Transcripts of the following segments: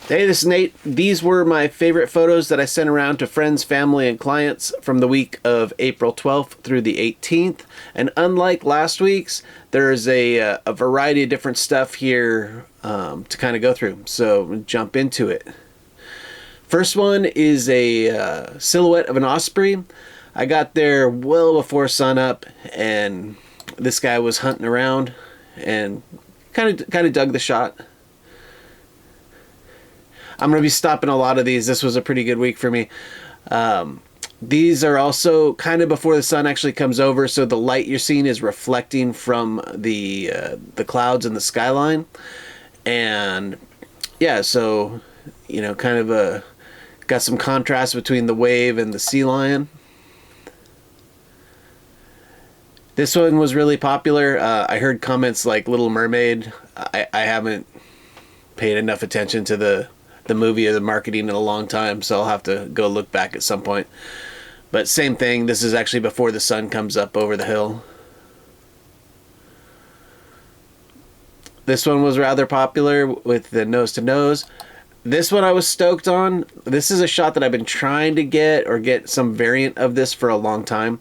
Hey, this is Nate. These were my favorite photos that I sent around to friends, family, and clients from the week of April 12th through the 18th. And unlike last week's, there's a variety of different stuff here to kind of go through. So jump into it. First one is a silhouette of an osprey. I got there well before sunup, and this guy was hunting around and kind of dug the shot. I'm going to be stopping a lot of these. This was a pretty good week for me. These are also kind of before the sun actually comes over, so the light you're seeing is reflecting from the clouds and the skyline. And yeah, so, you know, kind of got some contrast between the wave and the sea lion. This one was really popular. I heard comments like Little Mermaid. I haven't paid enough attention to the movie or the marketing in a long time, so I'll have to go look back at some point. But same thing, this is actually before the sun comes up over the hill. This one was rather popular with the nose to nose. This one I was stoked on. This is a shot that I've been trying to get some variant of this for a long time.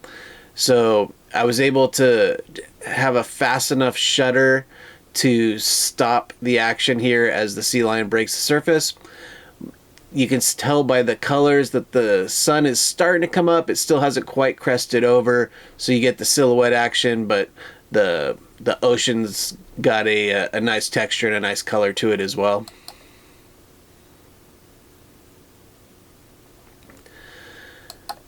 So I was able to have a fast enough shutter to stop the action here as the sea lion breaks the surface. You can tell by the colors that the sun is starting to come up. It still hasn't quite crested over, so you get the silhouette action, but the ocean's got a nice texture and a nice color to it as well.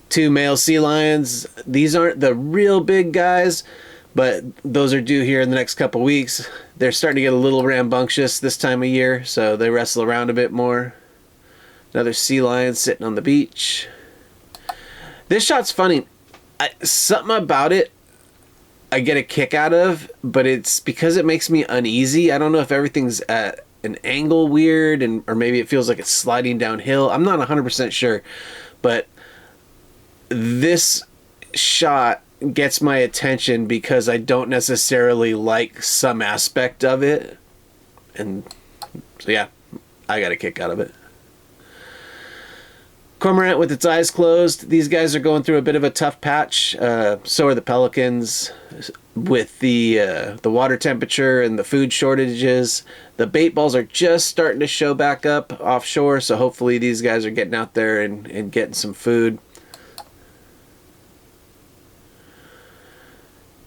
Two male sea lions. These aren't the real big guys, but those are due here in the next couple weeks. They're starting to get a little rambunctious this time of year, so they wrestle around a bit more. Another sea lion sitting on the beach. This shot's funny. Something about it I get a kick out of, but it's because it makes me uneasy. I don't know if everything's at an angle weird, or maybe it feels like it's sliding downhill. I'm not 100% sure, but this shot gets my attention because I don't necessarily like some aspect of it. And so yeah, I got a kick out of it. Cormorant with its eyes closed. These guys are going through a bit of a tough patch. So are the pelicans with the water temperature and the food shortages. The bait balls are just starting to show back up offshore, so hopefully these guys are getting out there and getting some food.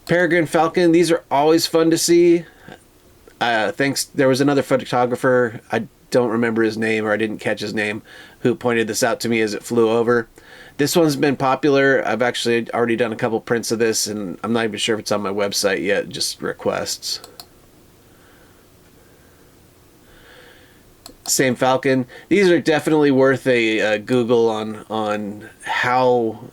Peregrine falcon, these are always fun to see. There was another photographer, I don't remember his name, or I didn't catch his name, who pointed this out to me as it flew over. This one's been popular. I've actually already done a couple prints of this, and I'm not even sure if it's on my website yet, just requests. Same falcon. These are definitely worth a Google on how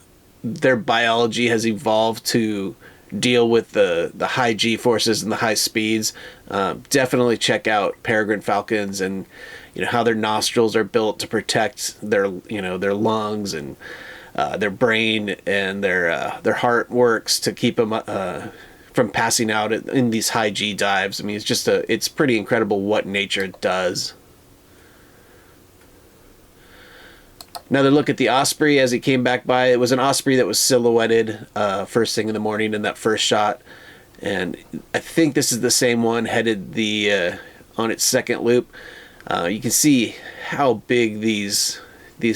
their biology has evolved to deal with the high G forces and the high speeds. Definitely check out peregrine falcons, and how their nostrils are built to protect their their lungs and their brain, and their heart works to keep them from passing out in these high G dives. I mean, it's pretty incredible what nature does. Another look at the Osprey as he came back by. It was an Osprey that was silhouetted first thing in the morning in that first shot. And I think this is the same one headed on its second loop. You can see how big these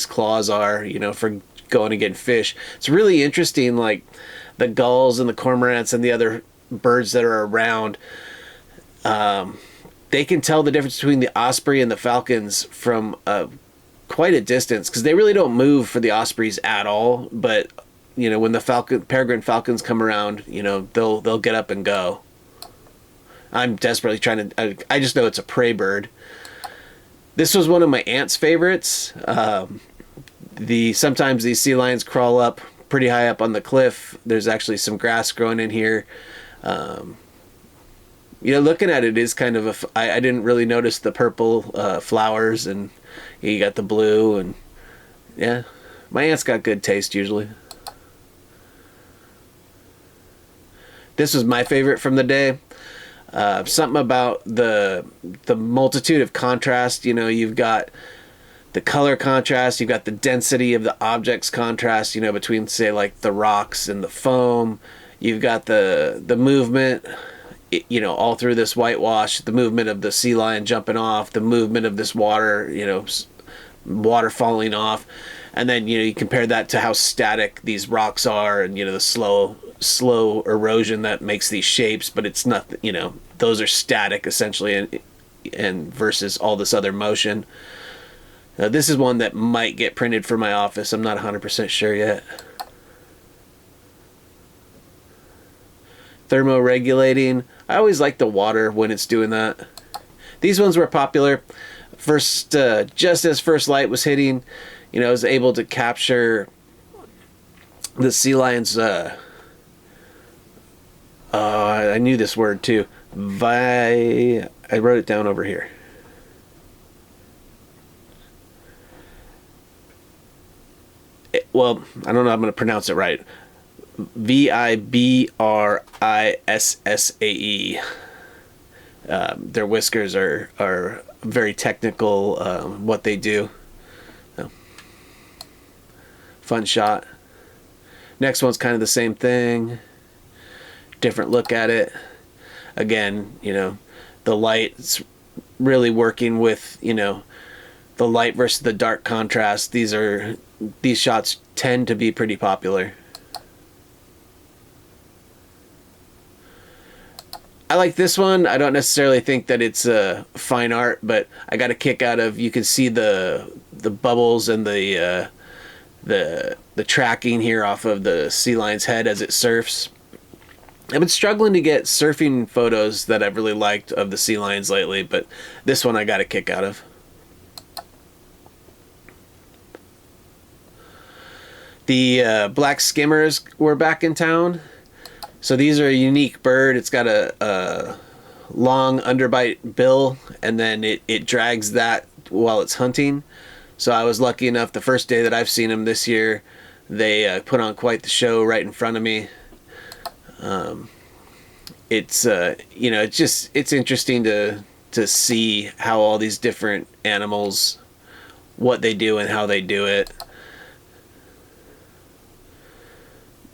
claws are, for going to get fish. It's really interesting, like the gulls and the cormorants and the other birds that are around. They can tell the difference between the Osprey and the falcons from quite a distance, because they really don't move for the ospreys at all. But when the peregrine falcons come around, they'll get up and go. I'm desperately trying to. I just know it's a prey bird. This was one of my aunt's favorites. Sometimes these sea lions crawl up pretty high up on the cliff. There's actually some grass growing in here. Looking at it is kind of I didn't really notice the purple flowers, and you got the blue, and yeah, my aunt's got good taste usually. This was my favorite from the day. Something about the multitude of contrast. You know, you've got the color contrast, you've got the density of the objects contrast, you know, between, say, like the rocks and the foam. You've got the movement, you know, all through this whitewash, the movement of the sea lion jumping off, the movement of this water, you know, water falling off. And then, you know, you compare that to how static these rocks are, and, you know, the slow erosion that makes these shapes, but it's not, you know, those are static essentially, and versus all this other motion. This is one that might get printed for my office. I'm not 100% sure yet. Thermoregulating. I always like the water when it's doing that. These ones were popular. First, just as first light was hitting, you know, I was able to capture the sea lion's. I knew this word too. I wrote it down over here. Well, I don't know. I'm going to pronounce it right. Vibrissae. Their whiskers are very technical. What they do. Fun shot. Next one's kind of the same thing. Different look at it. Again, you know, the light's really working with, you know, the light versus the dark contrast. These shots tend to be pretty popular. I like this one. I don't necessarily think that it's fine art, but I got a kick out of, you can see the bubbles and the tracking here off of the sea lion's head as it surfs. I've been struggling to get surfing photos that I've really liked of the sea lions lately, but this one I got a kick out of. The black skimmers were back in town. So these are a unique bird. It's got a long underbite bill, and then it drags that while it's hunting. So I was lucky enough, the first day that I've seen them this year, they put on quite the show right in front of me. It's you know, it's interesting to see how all these different animals, what they do and how they do it.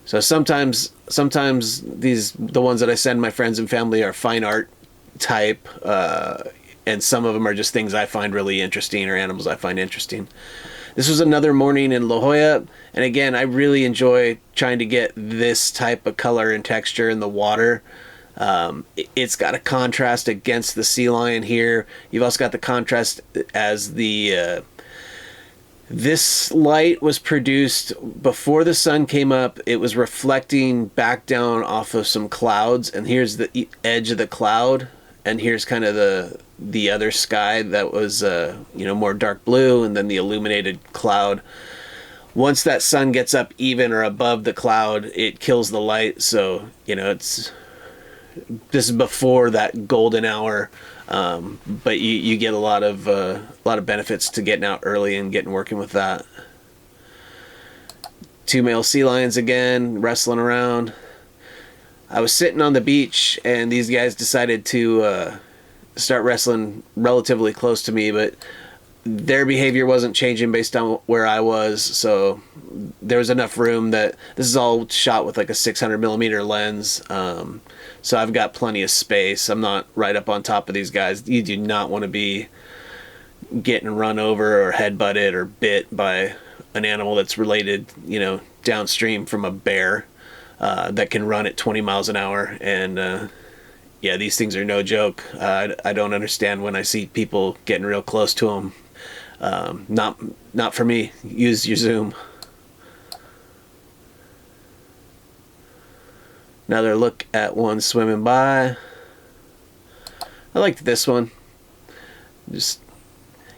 So sometimes the ones that I send my friends and family are fine art type, and some of them are just things I find really interesting, or animals I find interesting. This was another morning in La Jolla, and again, I really enjoy trying to get this type of color and texture in the water. It's got a contrast against the sea lion here. You've also got the contrast as the this light was produced before the sun came up. It was reflecting back down off of some clouds, and here's the edge of the cloud, and here's kind of the other sky that was you know, more dark blue, and then the illuminated cloud. Once that sun gets up even or above the cloud, it kills the light. So, you know, this is before that golden hour, but you get a lot of benefits to getting out early and getting working with that. Two male sea lions again, wrestling around. I was sitting on the beach, and these guys decided to start wrestling relatively close to me, but their behavior wasn't changing based on where I was, so there was enough room that this is all shot with like a 600mm lens, so I've got plenty of space. I'm not right up on top of these guys. You do not want to be getting run over or headbutted or bit by an animal that's related, you know, downstream from a bear that can run at 20 miles an hour. And yeah, these things are no joke. I don't understand when I see people getting real close to them. Not for me. Use your zoom. Another look at one swimming by. I liked this one. Just,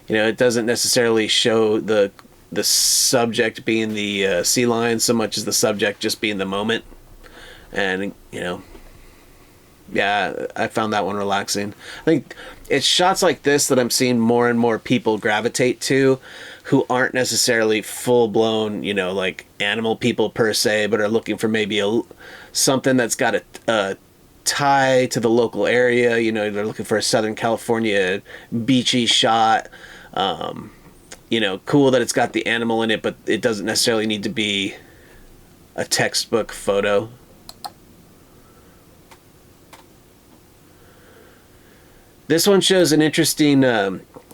you know, it doesn't necessarily show the subject being the sea lion so much as the subject just being the moment. And, you know, yeah, I found that one relaxing. I think it's shots like this that I'm seeing more and more people gravitate to, who aren't necessarily full-blown, you know, like animal people per se, but are looking for maybe something that's got a tie to the local area. You know, they're looking for a Southern California beachy shot. You know, cool that it's got the animal in it, but it doesn't necessarily need to be a textbook photo. This one shows an interesting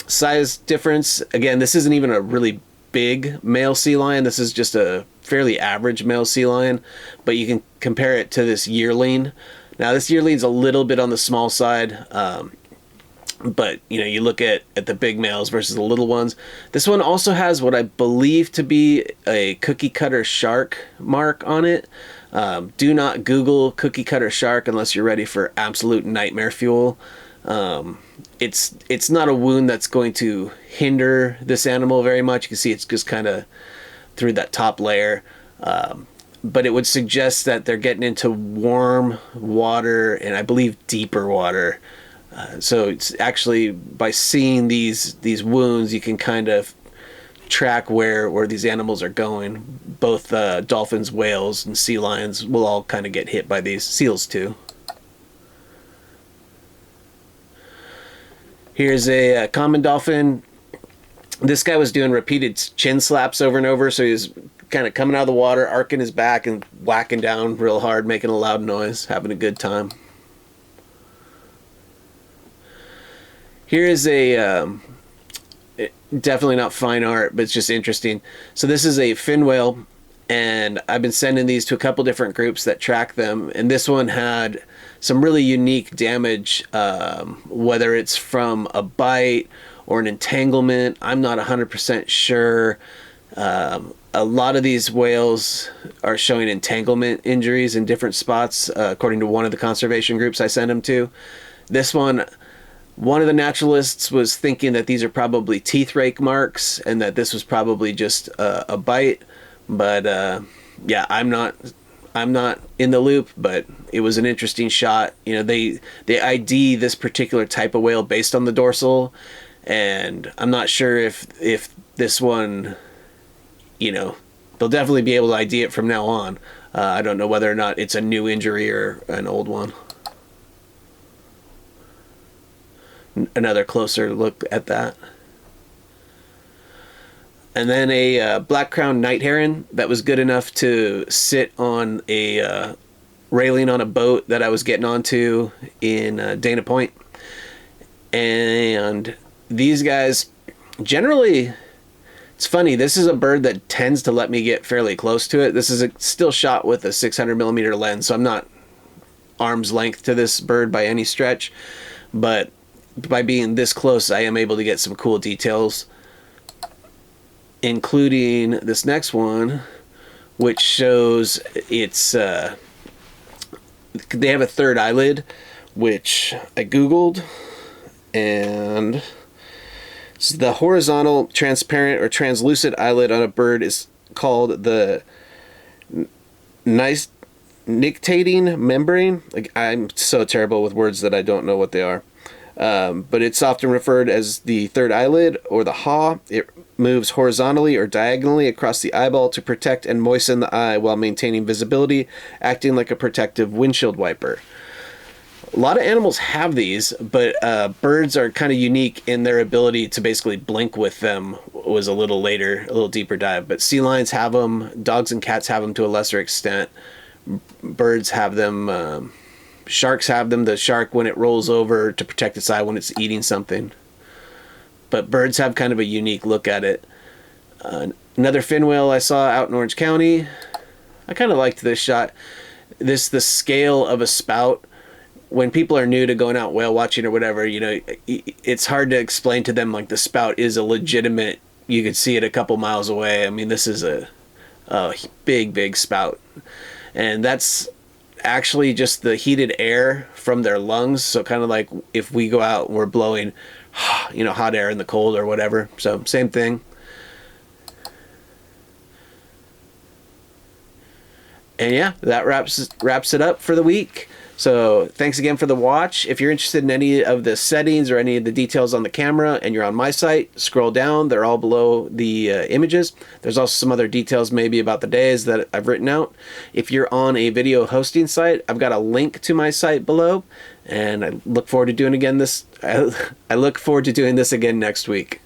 size difference. Again, this isn't even a really big male sea lion. This is just a fairly average male sea lion, but you can compare it to this yearling. Now, this yearling's a little bit on the small side, but you know, you look at the big males versus the little ones. This one also has what I believe to be a cookie cutter shark mark on it. Do not Google cookie cutter shark unless you're ready for absolute nightmare fuel. It's not a wound that's going to hinder this animal very much. You can see it's just kind of through that top layer. But it would suggest that they're getting into warm water and I believe deeper water. So it's actually, by seeing these wounds, you can kind of track where these animals are going. Both dolphins, whales, and sea lions will all kind of get hit by these. Seals too. Here's a common dolphin. This guy was doing repeated chin slaps over and over, so he was kind of coming out of the water, arcing his back, and whacking down real hard, making a loud noise, having a good time. Here is a definitely not fine art, but it's just interesting. So this is a fin whale, and I've been sending these to a couple different groups that track them, and this one had some really unique damage, whether it's from a bite or an entanglement. I'm not 100% sure. A lot of these whales are showing entanglement injuries in different spots, according to one of the conservation groups I sent them to. This one of the naturalists was thinking that these are probably teeth rake marks and that this was probably just a bite. But yeah, I'm not in the loop, but it was an interesting shot. You know, they ID this particular type of whale based on the dorsal, and I'm not sure if this one, you know, they'll definitely be able to ID it from now on. I don't know whether or not it's a new injury or an old one. Another closer look at that. And then a black crowned night heron that was good enough to sit on a railing on a boat that I was getting onto in Dana Point. And these guys, generally, it's funny, this is a bird that tends to let me get fairly close to it. This is still shot with a 600mm lens, so I'm not arm's length to this bird by any stretch. But by being this close, I am able to get some cool details, including this next one, which shows it's they have a third eyelid, which I googled, and it's the horizontal transparent or translucent eyelid on a bird is called the nictitating membrane. Like, I'm so terrible with words that I don't know what they are. But it's often referred as the third eyelid or the haw. It moves horizontally or diagonally across the eyeball to protect and moisten the eye while maintaining visibility, acting like a protective windshield wiper. A lot of animals have these, but birds are kind of unique in their ability to basically blink with them. Was a little later, a little deeper dive. But sea lions have them, dogs and cats have them to a lesser extent. Birds have them. Sharks have them. The shark, when it rolls over to protect its eye when it's eating something. But birds have kind of a unique look at it. Another fin whale I saw out in Orange County. I kind of liked this shot. The scale of a spout. When people are new to going out whale watching or whatever, you know, it's hard to explain to them like the spout is a legitimate. You could see it a couple miles away. I mean, this is a big spout, and that's actually just the heated air from their lungs. So kind of like if we go out and we're blowing, you know, hot air in the cold or whatever. So same thing. And yeah, that wraps it up for the week. So thanks again for the watch. If you're interested in any of the settings or any of the details on the camera and you're on my site, scroll down. They're all below the images. There's also some other details maybe about the days that I've written out. If you're on a video hosting site, I've got a link to my site below. And I look forward to doing this again next week.